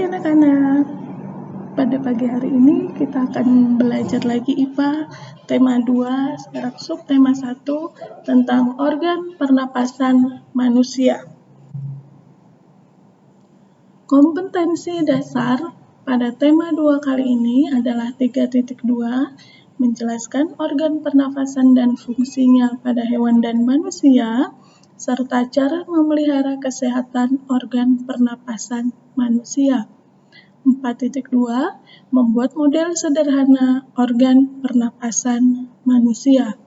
anak-anak, pada pagi hari ini kita akan belajar lagi IPA tema 2 sekarang subtema 1 tentang organ pernapasan manusia. Kompetensi dasar pada tema 2 kali ini adalah 3.2, menjelaskan organ pernafasan dan fungsinya pada hewan dan manusia, serta cara memelihara kesehatan organ pernapasan manusia. 4.2, membuat model sederhana organ pernapasan manusia.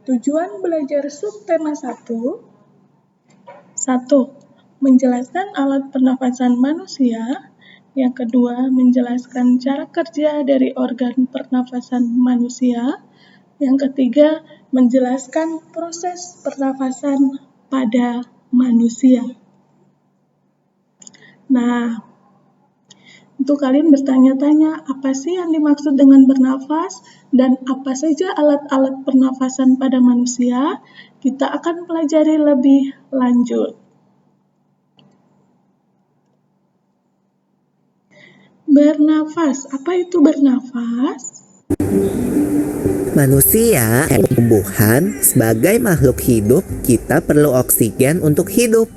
Tujuan belajar subtema 1, 1. Menjelaskan alat pernapasan manusia. Yang kedua, menjelaskan cara kerja dari organ pernapasan manusia. Yang ketiga, menjelaskan proses pernapasan pada manusia. Nah, untuk kalian bertanya-tanya, apa sih yang dimaksud dengan bernafas dan apa saja alat-alat pernafasan pada manusia? Kita akan pelajari lebih lanjut. Bernafas, apa itu bernafas? Manusia, tumbuhan, sebagai makhluk hidup, kita perlu oksigen untuk hidup.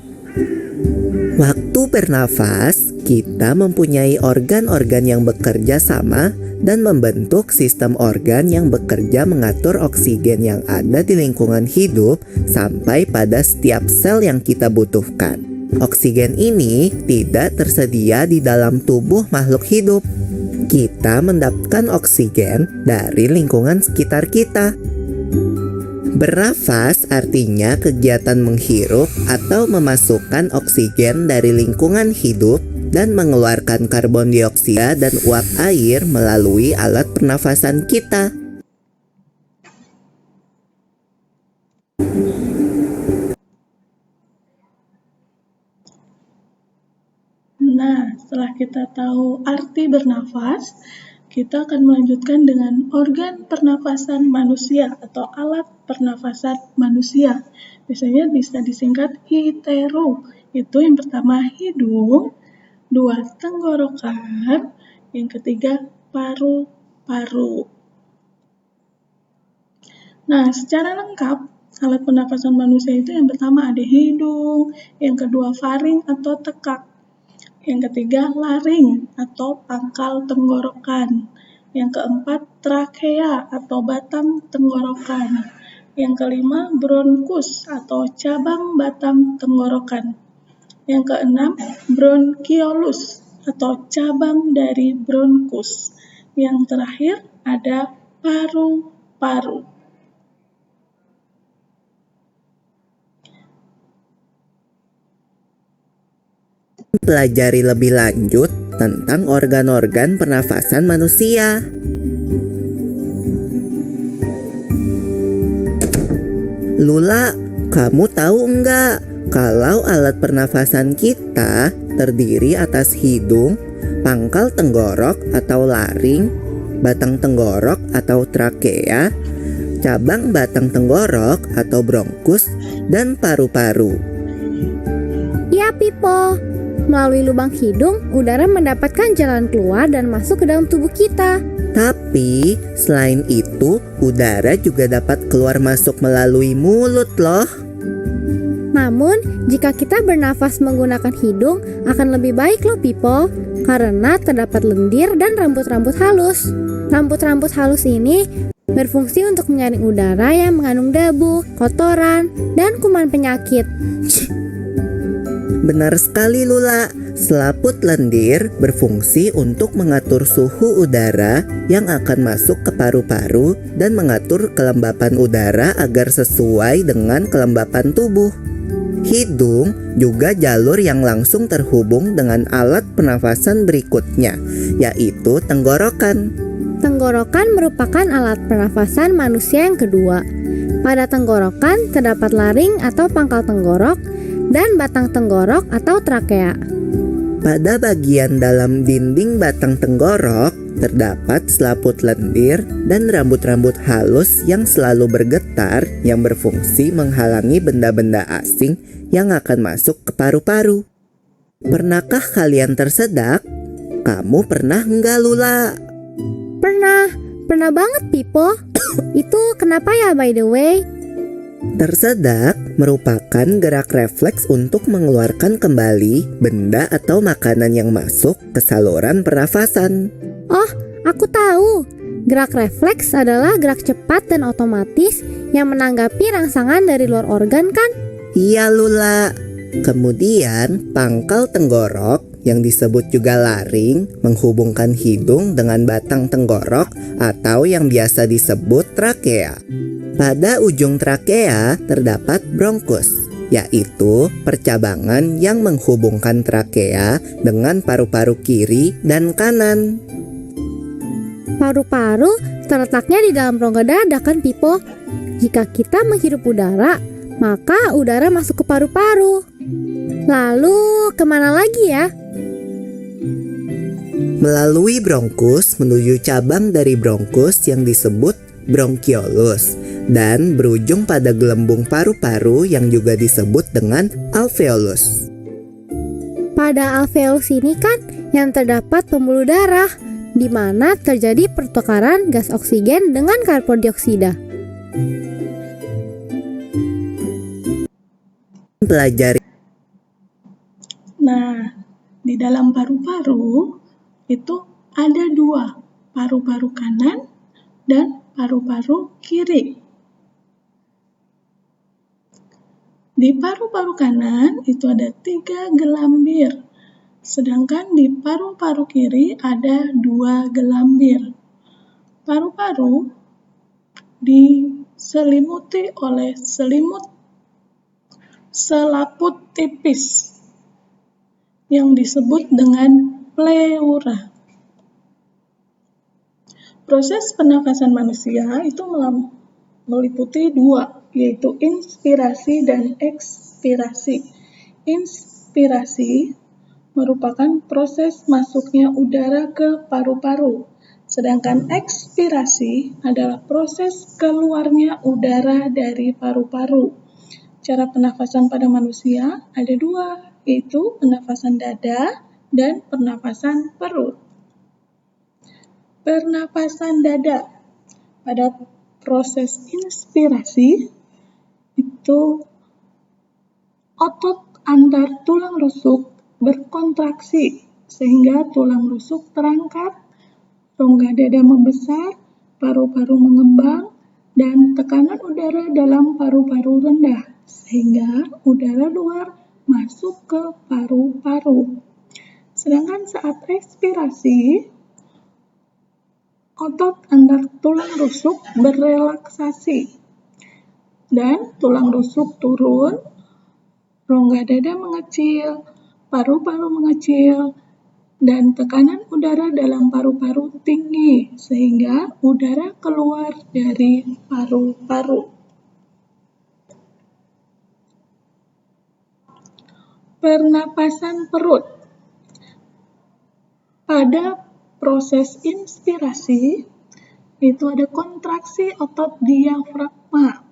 Waktu bernafas, kita mempunyai organ-organ yang bekerja sama dan membentuk sistem organ yang bekerja mengatur oksigen yang ada di lingkungan hidup sampai pada setiap sel yang kita butuhkan. Oksigen ini tidak tersedia di dalam tubuh makhluk hidup. Kita mendapatkan oksigen dari lingkungan sekitar kita. Bernafas artinya kegiatan menghirup atau memasukkan oksigen dari lingkungan hidup dan mengeluarkan karbon dioksida dan uap air melalui alat pernafasan kita. Nah, setelah kita tahu arti bernafas, kita akan melanjutkan dengan organ pernafasan manusia atau alat pernafasan manusia. Biasanya bisa disingkat HITERO. Itu yang pertama hidung, 2 tenggorokan, yang ketiga paru-paru. Nah, secara lengkap, alat pernafasan manusia itu yang pertama ada hidung, yang kedua faring atau tekak, yang ketiga laring atau pangkal tenggorokan, yang keempat trakea atau batang tenggorokan, yang kelima bronkus atau cabang batang tenggorokan, yang keenam bronkiolus atau cabang dari bronkus, yang terakhir ada paru-paru. Pelajari lebih lanjut tentang organ-organ pernafasan manusia. Lula, kamu tahu enggak kalau alat pernafasan kita terdiri atas hidung, pangkal tenggorok atau laring, batang tenggorok atau trakea, cabang batang tenggorok atau bronkus, dan paru-paru. Ya, Pipo. Melalui lubang hidung, udara mendapatkan jalan keluar dan masuk ke dalam tubuh kita. Tapi, selain itu, udara juga dapat keluar masuk melalui mulut loh. Namun, jika kita bernafas menggunakan hidung, akan lebih baik loh, Pipo. Karena terdapat lendir dan rambut-rambut halus. Rambut-rambut halus ini berfungsi untuk menyaring udara yang mengandung debu, kotoran, dan kuman penyakit. Benar sekali Lula, selaput lendir berfungsi untuk mengatur suhu udara yang akan masuk ke paru-paru dan mengatur kelembapan udara agar sesuai dengan kelembapan tubuh. Hidung juga jalur yang langsung terhubung dengan alat pernafasan berikutnya, yaitu tenggorokan. Tenggorokan merupakan alat pernafasan manusia yang kedua. Pada tenggorokan terdapat laring atau pangkal tenggorok dan batang tenggorok atau trakea. Pada bagian dalam dinding batang tenggorok terdapat selaput lendir dan rambut-rambut halus yang selalu bergetar yang berfungsi menghalangi benda-benda asing yang akan masuk ke paru-paru. Pernahkah kalian tersedak? Kamu pernah nggak, Lula? Pernah banget, Pipo. Itu kenapa ya, by the way? Tersedak merupakan gerak refleks untuk mengeluarkan kembali benda atau makanan yang masuk ke saluran pernafasan. Oh, aku tahu. Gerak refleks adalah gerak cepat dan otomatis yang menanggapi rangsangan dari luar organ kan? Iya, Lula. Kemudian pangkal tenggorok yang disebut juga laring menghubungkan hidung dengan batang tenggorok atau yang biasa disebut trakea. Pada ujung trakea terdapat bronkus, yaitu percabangan yang menghubungkan trakea dengan paru-paru kiri dan kanan. Paru-paru terletaknya di dalam rongga dada kan, Pipo? Jika kita menghirup udara, maka udara masuk ke paru-paru. Lalu kemana lagi ya? Melalui bronkus menuju cabang dari bronkus yang disebut bronkiolus dan berujung pada gelembung paru-paru yang juga disebut dengan alveolus. Pada alveolus ini kan yang terdapat pembuluh darah, di mana terjadi pertukaran gas oksigen dengan karbon dioksida. Pelajari. Nah, di dalam paru-paru itu ada dua, paru-paru kanan dan paru-paru kiri. Di paru-paru kanan itu ada 3 gelambir, sedangkan di paru-paru kiri ada 2 gelambir. Paru-paru diselimuti oleh selaput tipis yang disebut dengan pleura. Proses pernafasan manusia itu meliputi 2, yaitu inspirasi dan ekspirasi. Inspirasi merupakan proses masuknya udara ke paru-paru, sedangkan ekspirasi adalah proses keluarnya udara dari paru-paru. Cara pernafasan pada manusia ada 2, yaitu pernafasan dada dan pernafasan perut. Pernapasan dada. Pada proses inspirasi itu otot antar tulang rusuk berkontraksi sehingga tulang rusuk terangkat, rongga dada membesar, paru-paru mengembang, dan tekanan udara dalam paru-paru rendah sehingga udara luar masuk ke paru-paru. Sedangkan saat ekspirasi, otot antar tulang rusuk berrelaksasi dan tulang rusuk turun, rongga dada mengecil, paru-paru mengecil, dan tekanan udara dalam paru-paru tinggi sehingga udara keluar dari paru-paru. Pernapasan perut. Pada proses inspirasi itu ada kontraksi otot diafragma.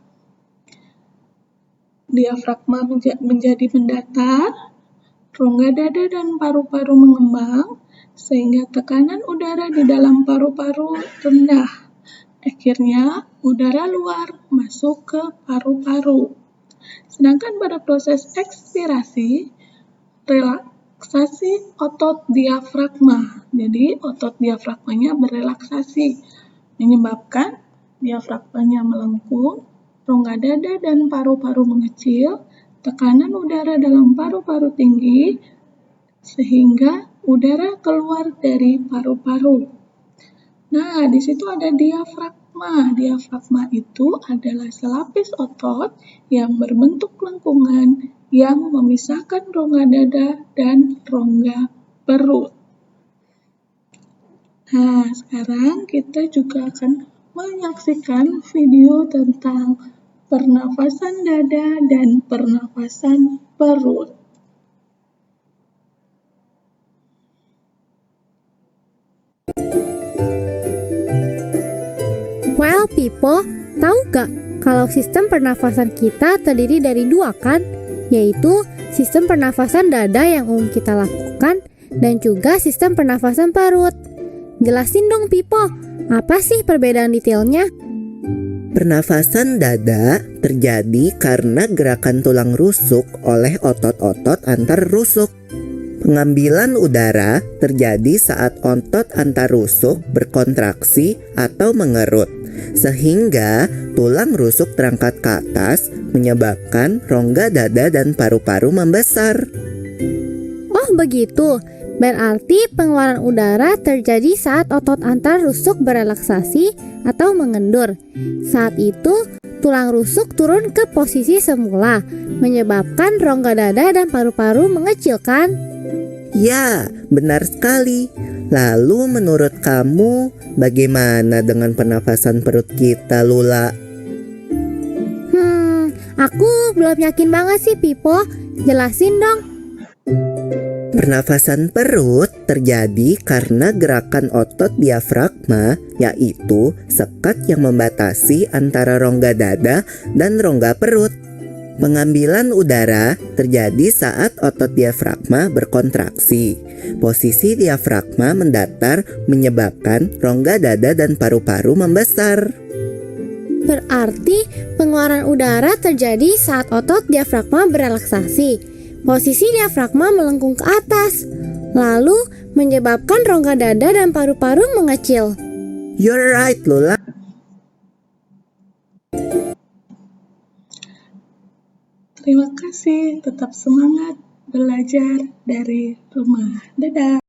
Diafragma menjadi mendatar, rongga dada dan paru-paru mengembang sehingga tekanan udara di dalam paru-paru rendah. Akhirnya udara luar masuk ke paru-paru. Sedangkan pada proses ekspirasi, relaksasi otot diafragma. Jadi otot diafragmanya berrelaksasi, menyebabkan diafragmanya melengkung, rongga dada dan paru-paru mengecil, tekanan udara dalam paru-paru tinggi, sehingga udara keluar dari paru-paru. Nah, di situ ada diafragma. Diafragma itu adalah selapis otot yang berbentuk lengkungan yang memisahkan rongga dada dan rongga perut. Nah, sekarang kita juga akan menyaksikan video tentang pernafasan dada dan pernafasan perut. Well, Pipo, tahu gak kalau sistem pernafasan kita terdiri dari 2 kan? yaitu sistem pernafasan dada yang umum kita lakukan dan juga sistem pernafasan perut. Jelasin dong Pipo, apa sih perbedaan detailnya? Pernafasan dada terjadi karena gerakan tulang rusuk oleh otot-otot antar rusuk. Pengambilan udara terjadi saat otot antar rusuk berkontraksi atau mengerut, sehingga tulang rusuk terangkat ke atas menyebabkan rongga dada dan paru-paru membesar. Oh begitu, berarti pengeluaran udara terjadi saat otot antar rusuk berelaksasi atau mengendur. Saat itu, tulang rusuk turun ke posisi semula, menyebabkan rongga dada dan paru-paru mengecil kan? Ya, benar sekali. Lalu menurut kamu, bagaimana dengan pernafasan perut kita, Lula? Aku belum yakin banget sih Pipo, jelasin dong. Pernafasan perut terjadi karena gerakan otot diafragma, yaitu sekat yang membatasi antara rongga dada dan rongga perut. Pengambilan udara terjadi saat otot diafragma berkontraksi. Posisi diafragma mendatar menyebabkan rongga dada dan paru-paru membesar. Berarti pengeluaran udara terjadi saat otot diafragma berelaksasi. Posisi diafragma melengkung ke atas, lalu menyebabkan rongga dada dan paru-paru mengecil. You're right, Lula. Terima kasih, tetap semangat belajar dari rumah. Dadah.